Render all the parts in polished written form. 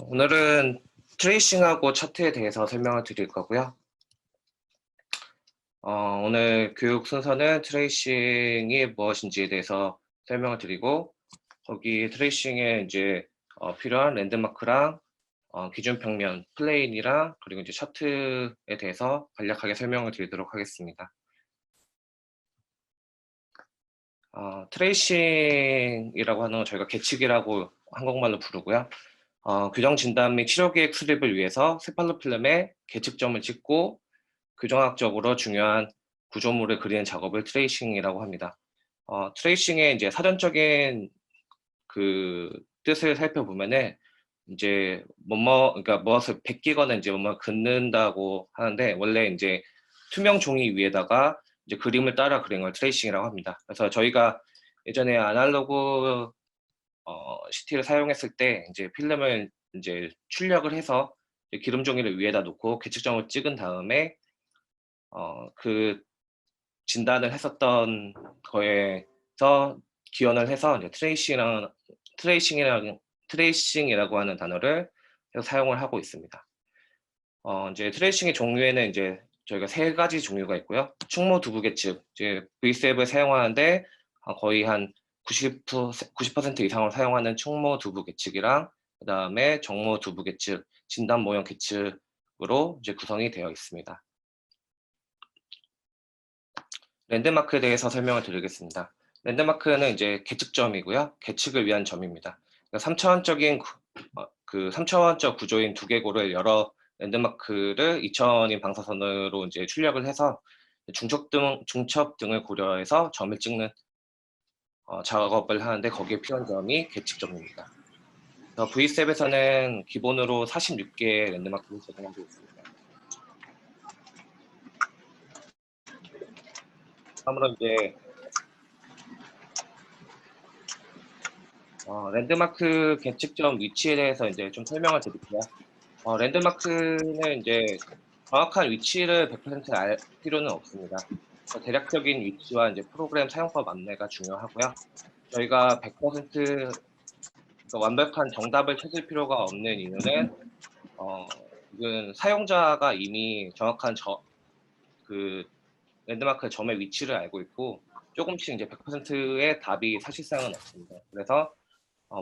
오늘은 트레이싱하고 차트에 대해서 설명을 드릴 거고요. 오늘 교육 순서는 트레이싱이 무엇인지에 대해서 설명을 드리고, 거기 트레이싱에 이제 필요한 랜드마크랑 기준 평면, 플레인이랑 그리고 이제 차트에 대해서 간략하게 설명을 드리도록 하겠습니다. 트레이싱이라고 하는 건 저희가 계측이라고 한국말로 부르고요. 규정 진단 및 치료 계획 수립을 위해서 세팔로 필름에 계측점을 찍고 규정학적으로 중요한 구조물을 그리는 작업을 트레이싱이라고 합니다. 트레이싱의 이제 사전적인 그 뜻을 살펴보면은 이제 그러니까 무엇을 베끼거나 이제 뭐뭐 긋는다고 하는데, 원래 이제 투명 종이 위에다가 이제 그림을 따라 그린 걸 트레이싱이라고 합니다. 그래서 저희가 예전에 아날로그 CT를 사용했을 때 이제 필름을 이제 출력을 해서 기름 종이를 위에다 놓고 계측점을 찍은 다음에 그 진단을 했었던 거에서 기원을 해서 이제 트레이싱이라고 하는 단어를 사용을 하고 있습니다. 이제 트레이싱의 종류에는 이제 저희가 세 가지 종류가 있고요. 충무 두부 계측, 이제 V7을 사용하는데 거의 한 90% 이상을 사용하는 충무 두부 계측이랑, 그 다음에 정무 두부 계측, 진단 모형 계측으로 이제 구성이 되어 있습니다. 랜드마크에 대해서 설명을 드리겠습니다. 랜드마크는 이제 계측점이고요. 계측을 위한 점입니다. 그러니까 3차원적 구조인 두개골을 여러 랜드마크를 2차원인 방사선으로 이제 출력을 해서 중첩 등을 고려해서 점을 찍는 작업을 하는데, 거기에 필요한 점이 계측점입니다. V7에서는 기본으로 46개의 랜드마크를 제공하고 있습니다. 다음으로 이제 랜드마크 계측점 위치에 대해서 이제 좀 설명을 드릴게요. 랜드마크는 이제 정확한 위치를 100% 알 필요는 없습니다. 대략적인 위치와 이제 프로그램 사용법 안내가 중요하고요. 저희가 100% 완벽한 정답을 찾을 필요가 없는 이유는 이건 사용자가 이미 정확한 그 랜드마크 점의 위치를 알고 있고, 조금씩 이제 100%의 답이 사실상은 없습니다. 그래서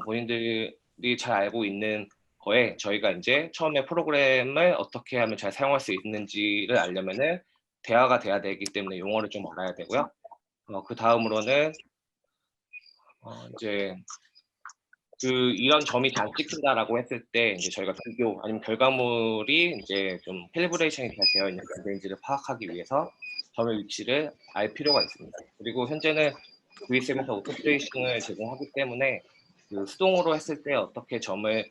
본인들이 잘 알고 있는 거에 저희가 이제 처음에 프로그램을 어떻게 하면 잘 사용할 수 있는지를 알려면은 대화가 돼야 되기 때문에 용어를 좀 알아야 되고요. 그 다음으로는 이제 이런 점이 잘 찍힌다라고 했을 때 이제 저희가 비교 아니면 결과물이 이제 좀 캘리브레이션이 잘 되어 있는 건인지를 파악하기 위해서 점의 위치를 알 필요가 있습니다. 그리고 현재는 V7에서 오토트레이싱을 제공하기 때문에 수동으로 했을 때 어떻게 점을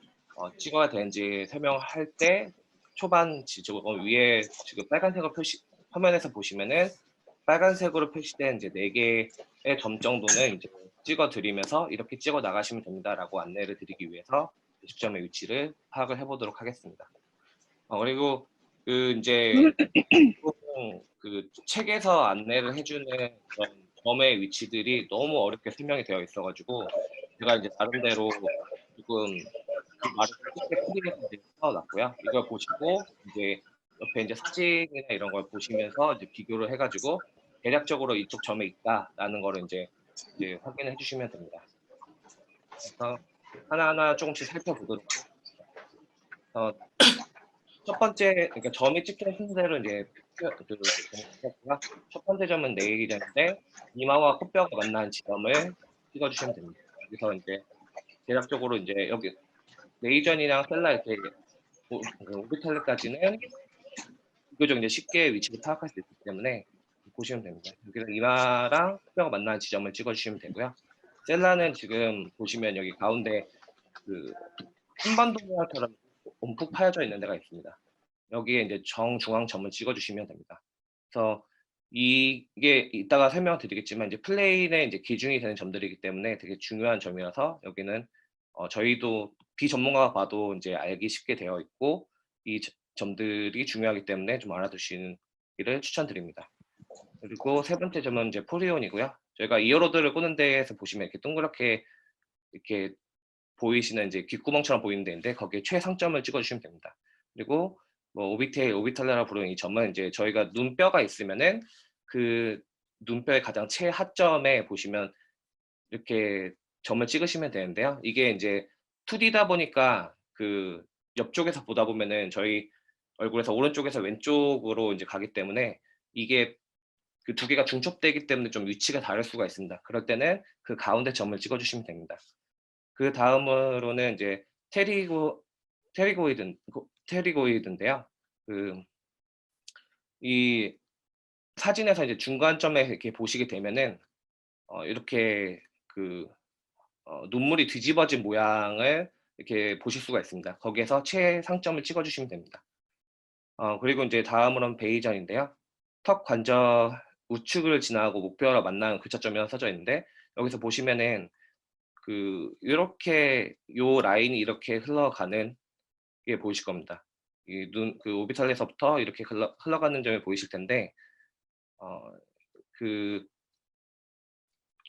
찍어야 되는지 설명할 때 초반 지점 위에 지금 빨간색으로 화면에서 보시면은 빨간색으로 표시된 이제 4개의 점 정도는 이제 찍어 드리면서 이렇게 찍어 나가시면 됩니다라고 안내를 드리기 위해서 계측점의 위치를 파악을 해보도록 하겠습니다. 그리고 이제 책에서 안내를 해주는 그런 점의 위치들이 너무 어렵게 설명이 되어 있어가지고 제가 이제 나름대로 조금 말을 쉽게 풀이해서 써놨고요. 이걸 보시고 이제 옆에 이제 사진이나 이런 걸 보시면서 이제 비교를 해가지고 대략적으로 이쪽 점에 있다라는 거를 이제 확인해 주시면 됩니다. 그래서 하나하나 조금씩 살펴보도록 하겠습니다. 첫 번째, 그러니까 점이 찍힌 순서대로 이제 첫 번째 점은 네일점인데 이마와 코뼈가 만나는 지점을 찍어주시면 됩니다. 여기서 이제 대략적으로 이제 여기 네이전이랑 셀라 이렇게 오비탈까지는 비교적 이제 쉽게 위치를 파악할 수 있기 때문에 보시면 됩니다. 여기서 이마랑 코뼈가 만나는 지점을 찍어주시면 되고요. 셀라는 지금 보시면 여기 가운데 한반도 모양처럼 움푹 파여져 있는 데가 있습니다. 여기에 이제 정중앙 점을 찍어주시면 됩니다. 그래서 이게 이따가 설명드리겠지만 이제 플레인의 이제 기준이 되는 점들이기 때문에 되게 중요한 점이라서 여기는 저희도 비전문가가 봐도 이제 알기 쉽게 되어 있고 이 점들이 중요하기 때문에 좀 알아두시기를 추천드립니다. 그리고 세 번째 점은 이제 포리온이고요. 저희가 이어로드를 꽂는 데에서 보시면 이렇게 동그랗게 이렇게 보이시는 이제 귓구멍처럼 보이는 데인데 거기에 최상점을 찍어주시면 됩니다. 그리고 뭐 오비테일, 오비탈라라 부르는 이 점은 이제 저희가 눈뼈가 있으면은 그 눈뼈의 가장 최하점에 보시면 이렇게 점을 찍으시면 되는데요. 이게 이제 2D다 보니까 그 옆쪽에서 보다 보면은 저희 얼굴에서 오른쪽에서 왼쪽으로 이제 가기 때문에 이게 그 두 개가 중첩되기 때문에 좀 위치가 다를 수가 있습니다. 그럴 때는 그 가운데 점을 찍어주시면 됩니다. 그 다음으로는 이제 테리고이드인데요. 이 사진에서 이제 중간점에 이렇게 보시게 되면은 이렇게 눈물이 뒤집어진 모양을 이렇게 보실 수가 있습니다. 거기에서 최상점을 찍어주시면 됩니다. 그리고 이제 다음으로는 베이전인데요. 턱 관절 우측을 지나고 목뼈로 만나는 교차점이라고 써져 있는데 여기서 보시면은 이렇게 요 라인이 이렇게 흘러가는 게 보이실 겁니다. 이 오비탈에서부터 이렇게 흘러가는 점이 보이실 텐데 그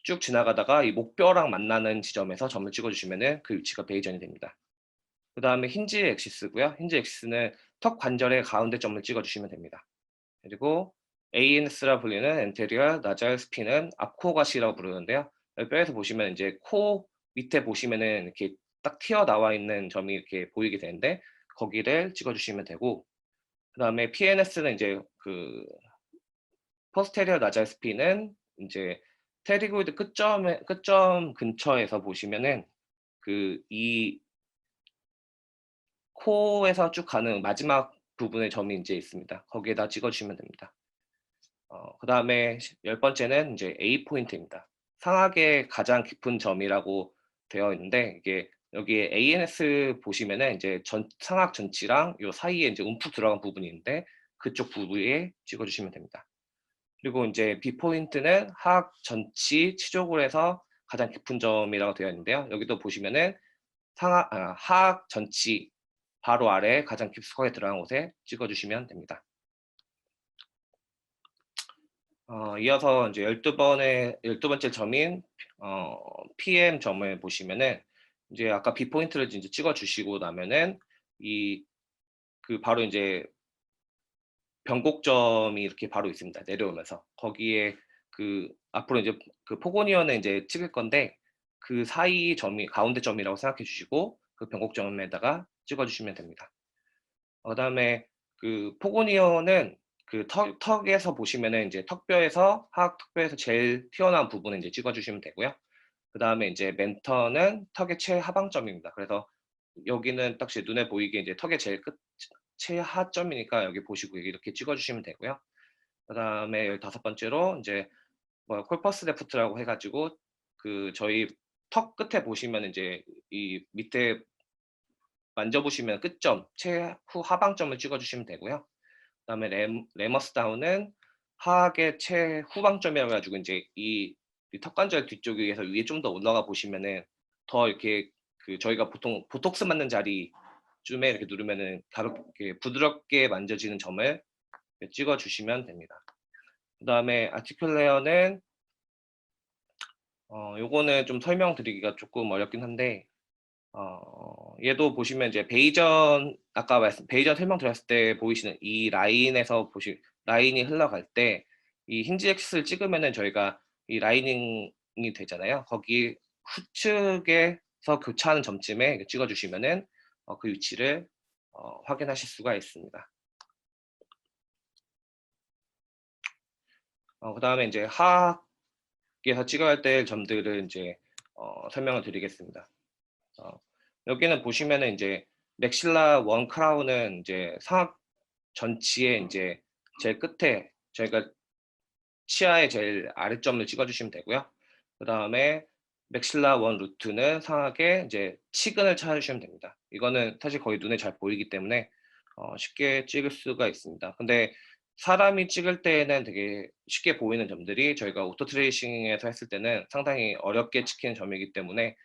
쭉 지나가다가 이 목뼈랑 만나는 지점에서 점을 찍어주시면은 그 위치가 베이전이 됩니다. 그 다음에 힌지 엑시스고요. 힌지 엑시스는 턱 관절의 가운데 점을 찍어주시면 됩니다. 그리고 ANS라 불리는 엔테리어 나잘 스핀은 앞코가시라고 부르는데요. 뼈에서 보시면 이제 코 밑에 보시면은 이렇게 딱 튀어나와 있는 점이 이렇게 보이게 되는데 거기를 찍어주시면 되고, 그 다음에 PNS는 이제 포스테리어 나잘 스핀은 이제 테리고이드 끝점 근처에서 보시면은 이 코에서 쭉 가는 마지막 부분에 점이 이제 있습니다. 거기에다 찍어주시면 됩니다. 그 다음에 10번째는 이제 A 포인트입니다. 상악의 가장 깊은 점이라고 되어 있는데 이게 여기에 ANS 보시면은 이제 상악 전치랑 요 사이에 이제 움푹 들어간 부분이 있는데 그쪽 부위에 찍어주시면 됩니다. 그리고 이제 B 포인트는 하악 전치 치조골에서 가장 깊은 점이라고 되어 있는데요. 여기도 보시면은 하악 전치 바로 아래 가장 깊숙하게 들어간 곳에 찍어주시면 됩니다. 이어서 이제 12번째 점인 PM 점을 보시면은 이제 아까 B 포인트를 이제 찍어주시고 나면은 바로 이제 변곡점이 이렇게 바로 있습니다. 내려오면서 거기에 앞으로 이제 포고니언을 이제 찍을 건데 그 사이 점이 가운데 점이라고 생각해 주시고 그 변곡점에다가 찍어주시면 됩니다. 그다음에 포고니언은 턱에서 보시면은 이제 하악 턱뼈에서 제일 튀어나온 부분을 이제 찍어주시면 되고요. 그 다음에 이제 멘터는 턱의 최하방점입니다. 그래서 여기는 딱 눈에 보이게 이제 턱의 제일 최하점이니까 여기 보시고 이렇게 찍어주시면 되고요. 그 다음에 15번째로 이제 콜퍼스 레프트라고 해가지고 저희 턱 끝에 보시면 이제 이 밑에 만져보시면 끝점, 최후 하방점을 찍어주시면 되고요. 그다음에 레머스 다운은 하악의 최후방점이라 가지고 이제 이 턱관절 뒤쪽에서 위에 좀 더 올라가 보시면은 더 이렇게 저희가 보통 보톡스 맞는 자리쯤에 이렇게 누르면은 가볍게 부드럽게 만져지는 점을 찍어 주시면 됩니다. 그다음에 아티큘레어는 요거는 좀 설명드리기가 조금 어렵긴 한데 얘도 보시면 이제 아까 베이전 설명드렸을 때 보이시는 이 라인이 흘러갈 때 이 힌지 엑스를 찍으면은 저희가 이 라이닝이 되잖아요. 거기 후측에서 교차하는 점쯤에 찍어주시면은 그 위치를 확인하실 수가 있습니다. 그 다음에 이제 하악에서 찍어야 할 때 점들을 이제 설명을 드리겠습니다. 여기는 보시면은 이제 맥실라 원 크라운은 이제 상악 전치의 이제 제일 끝에 저희가 치아의 제일 아래점을 찍어주시면 되고요. 그 다음에 맥실라 원 루트는 상악의 이제 치근을 찾아주시면 됩니다. 이거는 사실 거의 눈에 잘 보이기 때문에 쉽게 찍을 수가 있습니다. 근데 사람이 찍을 때에는 되게 쉽게 보이는 점들이 저희가 오토 트레이싱에서 했을 때는 상당히 어렵게 찍히는 점이기 때문에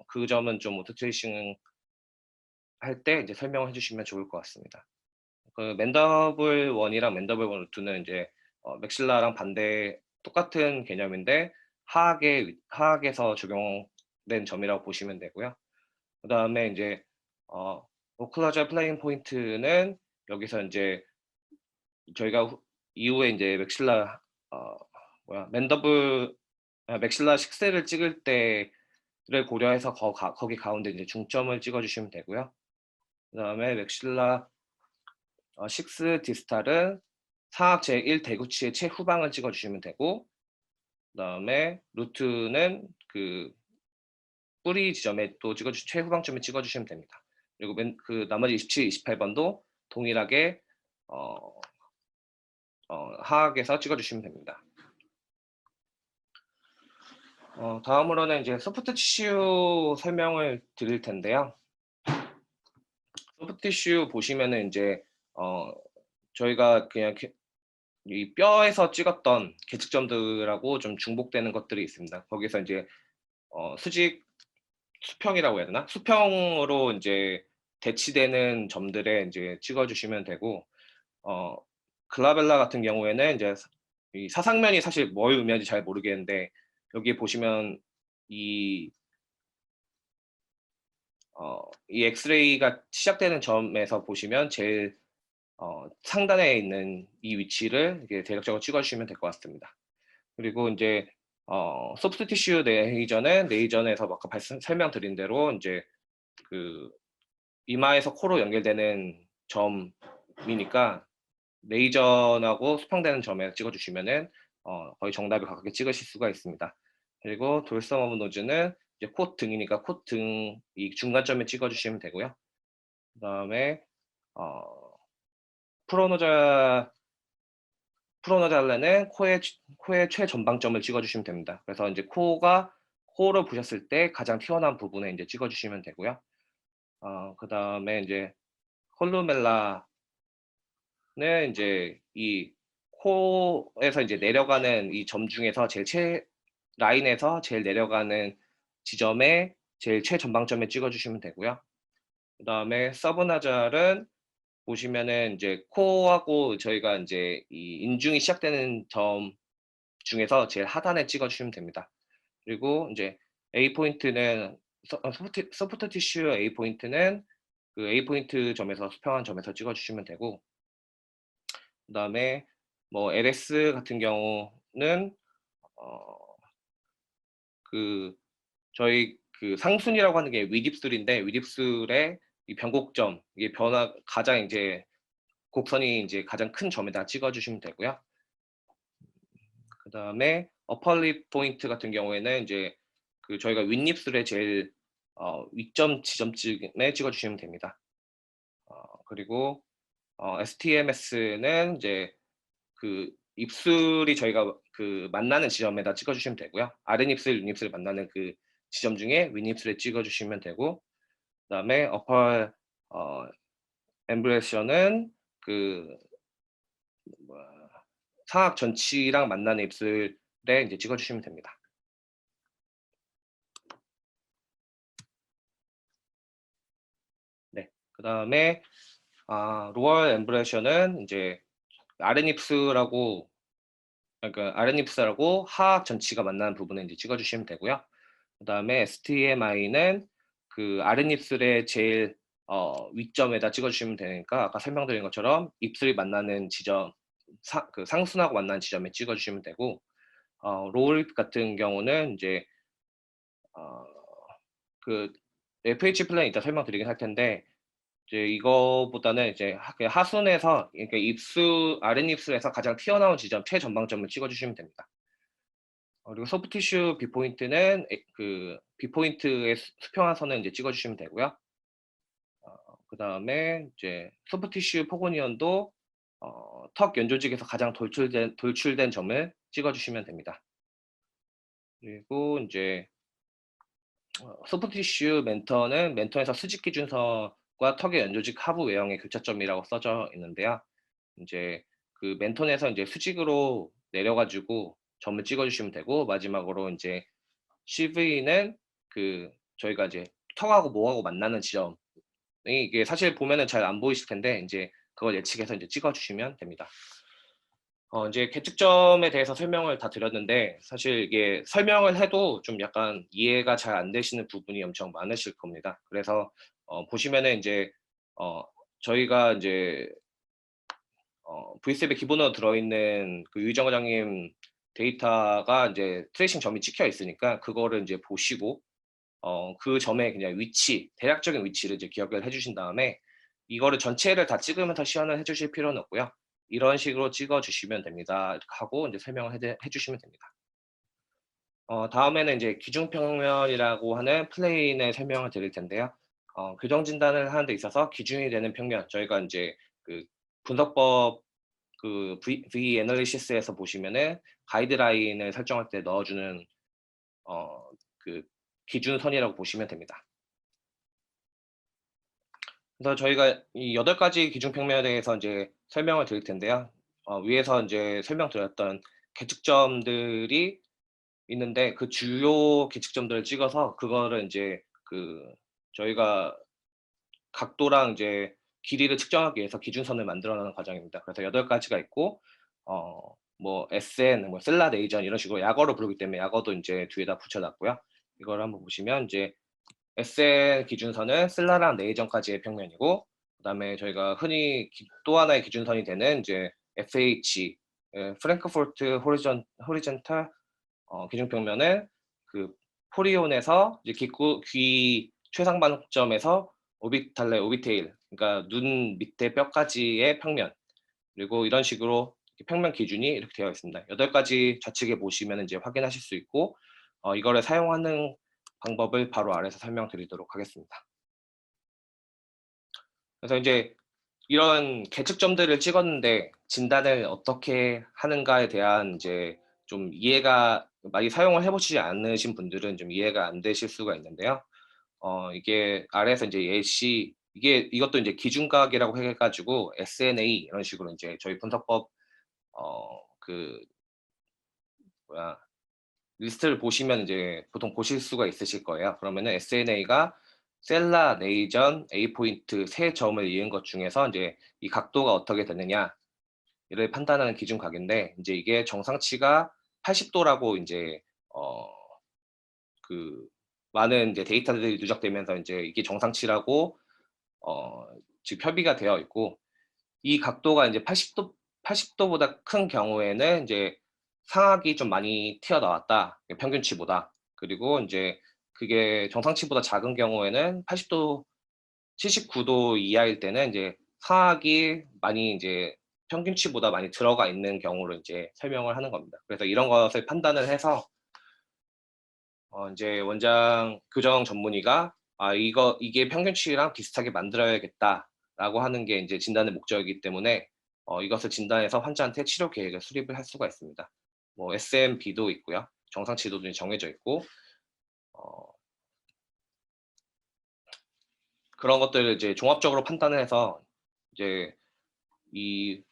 그 점은 좀 오토 트레이싱 할 때 이제 설명해 주시면 좋을 것 같습니다. 맨더블 1이랑 맨더블 1 루트는 이제 맥실라랑 똑같은 개념인데 하악에서 적용된 점이라고 보시면 되고요. 그다음에 이제 오클라자 플레인 포인트는 여기서 이제 저희가 이후에 이제 맥실라 맨더블 맥실라 식스를 찍을 때를 고려해서 거기 가운데 이제 중점을 찍어주시면 되고요. 그다음에 맥실라 식스 디스탈은 상악 제1 대구치의 최후방을 찍어주시면 되고, 그다음에 루트는 그 뿌리 지점에 또 최후방점에 찍어주시면 됩니다. 그리고 그 나머지 27, 28번도 동일하게 하악에서 찍어주시면 됩니다. 다음으로는 이제 소프트 티슈 설명을 드릴 텐데요. 소프트 티슈 보시면은 이제 저희가 그냥 이 뼈에서 찍었던 계측점들하고 좀 중복되는 것들이 있습니다. 거기서 이제 수직 수평이라고 해야 되나? 수평으로 이제 대치되는 점들에 이제 찍어주시면 되고, 글라벨라 같은 경우에는 이제 이 사상면이 사실 뭘 의미하는지 잘 모르겠는데, 여기 보시면 이 엑스레이가 시작되는 점에서 보시면 제일 상단에 있는 이 위치를 이렇게 대략적으로 찍어주시면 될 것 같습니다. 그리고 이제 소프트 티슈 레이저는 레이저에서 아까 설명드린 대로 이제 그 이마에서 코로 연결되는 점이니까 레이저하고 수평되는 점에 찍어주시면은 거의 정답을 가깝게 찍으실 수가 있습니다. 그리고 돌섬 오브 노즈는 이제 콧 등이니까 콧 등 이 중간점에 찍어주시면 되고요. 그다음에 프로노잘레는 코의 최전방점을 찍어주시면 됩니다. 그래서 이제 코를 보셨을 때 가장 튀어나온 부분에 이제 찍어주시면 되고요. 그다음에 이제 콜루멜라는 이제 이 코에서 이제 내려가는 이 점 중에서 라인에서 제일 내려가는 지점에 제일 최전방점에 찍어주시면 되고요. 그다음에 서브나잘은 보시면은 이제 코하고 저희가 이제 이 인중이 시작되는 점 중에서 제일 하단에 찍어주시면 됩니다. 그리고 이제 A 포인트는 소프트 티슈 A 포인트는 그 A 포인트 점에서 수평한 점에서 찍어주시면 되고, 그다음에 뭐 LS 같은 경우는 그 저희 그 상순이라고 하는 게 윗입술인데 윗입술의 이 변곡점 이게 가장 이제 곡선이 이제 가장 큰 점에다 찍어주시면 되고요. 그 다음에 어퍼립 포인트 같은 경우에는 이제 그 저희가 윗입술의 제일 윗점 지점쯤에 찍어주시면 됩니다. 그리고 STMS는 이제 그 입술이 저희가 그 만나는 지점에다 찍어주시면 되고요. 아랫입술, 윗입술 만나는 그 지점 중에 윗입술에 찍어주시면 되고, 그다음에 어퍼 엠브레셔는 그 상악 전치랑 만나는 입술에 이제 찍어주시면 됩니다. 네, 그다음에 로얼 엠브레셔는 이제 아랫입술하고 그러니까 아랫입술하고 하악 전치가 만나는 부분에 이제 찍어주시면 되고요. 그다음에 STMI는 그 아랫입술의 제일 윗점에다 찍어주시면 되니까 아까 설명드린 것처럼 입술이 만나는 지점, 그 상순하고 만나는 지점에 찍어주시면 되고, 롤 같은 경우는 이제 그 FH 플랜 이따 설명드리긴 할 텐데 이제 이거보다는 이제 하순에서 그러니까 아랫입술에서 가장 튀어나온 지점 최전방점을 찍어주시면 됩니다. 그리고 소프트 티슈 B 포인트는 그 B 포인트의 수평한 선을 이제 찍어주시면 되고요. 그 다음에 이제 소프트 티슈 포고니언도 턱 연조직에서 가장 돌출된 점을 찍어주시면 됩니다. 그리고 이제 소프트 티슈 멘턴에서 수직 기준선과 턱의 연조직 하부 외형의 교차점이라고 써져 있는데요. 이제 그 멘턴에서 이제 수직으로 내려가지고 점을 찍어주시면 되고, 마지막으로 이제 CV는 그 저희가 이제 턱하고 목하고 만나는 지점이 이게 사실 보면은 잘 안 보이실 텐데 이제 그걸 예측해서 이제 찍어주시면 됩니다. 이제 계측점에 대해서 설명을 다 드렸는데 사실 이게 설명을 해도 좀 약간 이해가 잘 안 되시는 부분이 엄청 많으실 겁니다. 그래서 보시면은 이제 어 저희가 이제 V셉에 기본으로 들어있는 그 유희정 과장님 데이터가 이제 트레이싱 점이 찍혀 있으니까 그거를 이제 보시고 그 점의 그냥 위치, 대략적인 위치를 이제 기억을 해주신 다음에 이거를 전체를 다 찍으면서 시연을 해주실 필요는 없고요. 이런 식으로 찍어주시면 됩니다. 이렇게 하고 이제 설명을 해주시면 됩니다. 다음에는 이제 기준평면이라고 하는 플레인의 설명을 드릴 텐데요. 교정 진단을 하는 데 있어서 기준이 되는 평면, 저희가 이제 그 분석법 그 V 애널리시스에서 보시면은 가이드라인을 설정할 때 넣어주는 그 기준선이라고 보시면 됩니다. 그래서 저희가 이 8가지 기준평면에 대해서 이제 설명을 드릴 텐데요. 위에서 이제 설명드렸던 계측점들이 있는데 그 주요 계측점들을 찍어서 그거를 이제 그 저희가 각도랑 이제 길이를 측정하기 위해서 기준선을 만들어내는 과정입니다. 그래서 8가지가 있고 뭐 SN, 뭐 셀라 네이전 이런 식으로 약어로 부르기 때문에 약어도 이제 뒤에다 붙여놨고요. 이걸 한번 보시면 이제 SN 기준선은 셀라랑 네이전까지의 평면이고 그다음에 저희가 흔히 또 하나의 기준선이 되는 이제 FH 프랭크포르트 호리젠탈 기준평면은 그 포리온에서 이제 귀 최상반점에서 오비테일 그러니까 눈 밑에 뼈까지의 평면 그리고 이런 식으로 평면 기준이 이렇게 되어 있습니다. 8가지 좌측에 보시면 이제 확인하실 수 있고 이거를 사용하는 방법을 바로 아래서 설명드리도록 하겠습니다. 그래서 이제 이런 계측점들을 찍었는데 진단을 어떻게 하는가에 대한 이제 좀 이해가 많이 사용을 해보시지 않으신 분들은 좀 이해가 안 되실 수가 있는데요. 이게 아래에서 이제 예시 이것도 이제 기준각이라고 해가지고 SNA 이런 식으로 이제 저희 분석법 그 뭐야 리스트를 보시면 이제 보통 보실 수가 있으실 거예요. 그러면은 SNA가 셀라, 네이전, A 포인트 세 점을 이은 것 중에서 이제 이 각도가 어떻게 되느냐를 판단하는 기준각인데 이제 이게 정상치가 80도라고 이제 그 많은 이제 데이터들이 누적되면서 이제 이게 정상치라고 지금 협의가 되어 있고 이 각도가 이제 80도보다 큰 경우에는 이제 상악이 좀 많이 튀어나왔다. 평균치보다. 그리고 이제 그게 정상치보다 작은 경우에는 80도, 79도 이하일 때는 이제 상악이 많이 이제 평균치보다 많이 들어가 있는 경우를 이제 설명을 하는 겁니다. 그래서 이런 것을 판단을 해서 이제 원장 교정 전문의가 이게 평균치랑 비슷하게 만들어야겠다라고 하는 게 이제 진단의 목적이기 때문에 이것을 진단해서 환자한테 치료 계획을 수립을 할 수가 있습니다. 뭐 SMB도 있고요. 정상치도 정해져 있고 그런 것들을 이제 종합적으로 판단을 해서 이제 이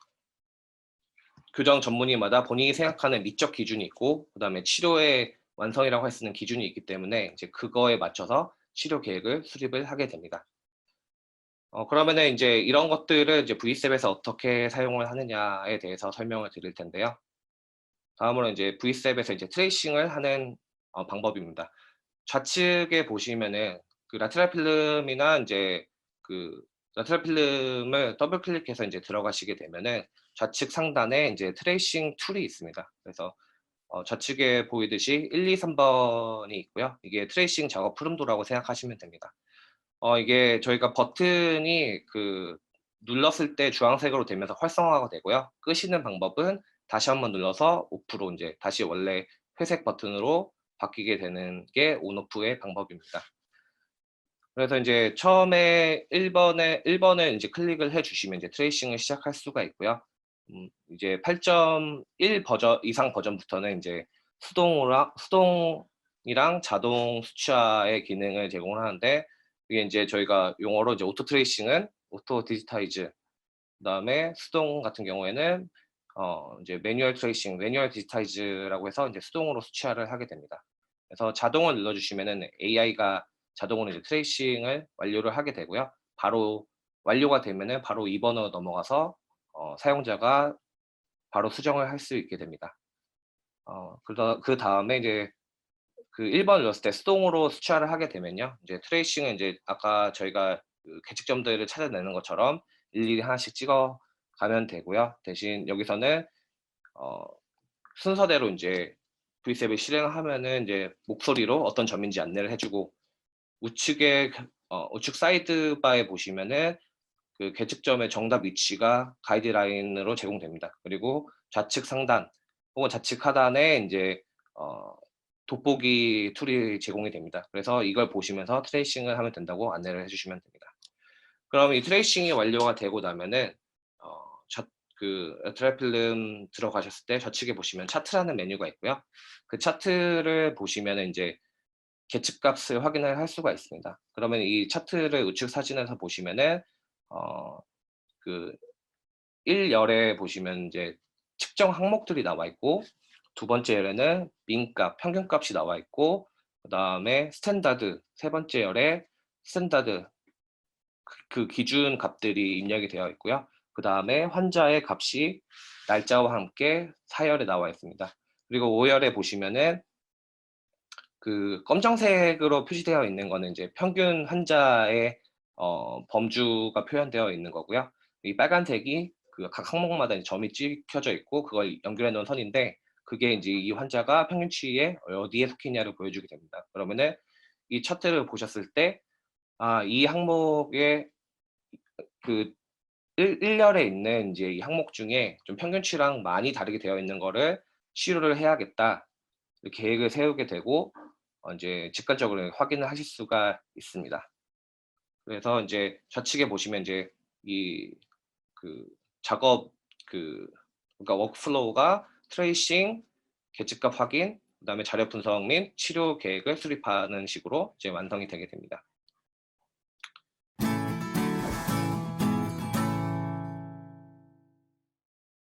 교정 전문의마다 본인이 생각하는 미적 기준이 있고 그다음에 치료의 완성이라고 할 수 있는 기준이 있기 때문에 이제 그거에 맞춰서 치료 계획을 수립을 하게 됩니다. 그러면은 이제 이런 것들을 이제 V셉에서 어떻게 사용을 하느냐에 대해서 설명을 드릴 텐데요. 다음으로 이제 V셉에서 이제 트레이싱을 하는 방법입니다. 좌측에 보시면은 그 라테랄 필름이나 이제 그 라테랄 필름을 더블 클릭해서 이제 들어가시게 되면은 좌측 상단에 이제 트레이싱 툴이 있습니다. 그래서 좌측에 보이듯이 1, 2, 3번이 있고요. 이게 트레이싱 작업 푸름도라고 생각하시면 됩니다. 이게 저희가 버튼이 그 눌렀을 때 주황색으로 되면서 활성화가 되고요. 끄시는 방법은 다시 한번 눌러서 오프로 이제 다시 원래 회색 버튼으로 바뀌게 되는 게 온오프의 방법입니다. 그래서 이제 처음에 1번을 이제 클릭을 해 주시면 이제 트레이싱을 시작할 수가 있고요. 이제 8.1 버전 이상 버전부터는 이제 수동이랑 자동 수치화의 기능을 제공을 하는데 이게 이제 저희가 용어로 이제 오토 트레이싱은 오토 디지타이즈 그다음에 수동 같은 경우에는 이제 매뉴얼 트레이싱, 매뉴얼 디지타이즈라고 해서 이제 수동으로 수치화를 하게 됩니다. 그래서 자동을 눌러주시면은 AI가 자동으로 이제 트레이싱을 완료를 하게 되고요. 바로 완료가 되면은 바로 2번으로 넘어가서 사용자가 바로 수정을 할 수 있게 됩니다. 그 다음에 이제 그 1번 눌렀을 때 수동으로 수취를 하게 되면요. 이제 트레이싱은 이제 아까 저희가 그 계측점들을 찾아내는 것처럼 일일이 하나씩 찍어 가면 되고요. 대신 여기서는 어, 순서대로 이제 V셉을 실행하면은 이제 목소리로 어떤 점인지 안내를 해주고 우측에 우측 사이드바에 보시면은 그 계측점의 정답 위치가 가이드라인으로 제공됩니다. 그리고 좌측 상단 혹은 좌측 하단에 이제 돋보기 툴이 제공이 됩니다. 그래서 이걸 보시면서 트레이싱을 하면 된다고 안내를 해주시면 됩니다. 그럼 이 트레이싱이 완료가 되고 나면은 그 트라이필름 들어가셨을 때 좌측에 보시면 차트라는 메뉴가 있고요. 그 차트를 보시면은 이제 계측값을 확인을 할 수가 있습니다. 그러면 이 차트를 우측 사진에서 보시면은 그 1열에 보시면 이제 측정 항목들이 나와 있고 두 번째 열에는 민값, 평균값이 나와 있고 그다음에 스탠다드, 세 번째 열에 스탠다드 그 기준 값들이 입력이 되어 있고요. 그다음에 환자의 값이 날짜와 함께 4열에 나와 있습니다. 그리고 5열에 보시면은 그 검정색으로 표시되어 있는 거는 이제 평균 환자의 범주가 표현되어 있는 거고요. 이 빨간색이 그 각 항목마다 점이 찍혀져 있고 그걸 연결해 놓은 선인데 그게 이제 이 환자가 평균치에 어디에 속했냐를 보여주게 됩니다. 그러면은 이 차트를 보셨을 때 이 항목의 그 1열에 있는 이제 이 항목 중에 좀 평균치랑 많이 다르게 되어 있는 거를 치료를 해야겠다. 계획을 세우게 되고 이제 직관적으로 확인을 하실 수가 있습니다. 그래서 이제 좌측에 보시면 이제 이 그 작업 그러니까 워크플로우가 트레이싱, 계측값 확인, 그다음에 자료 분석 및 치료 계획을 수립하는 식으로 이제 완성이 되게 됩니다.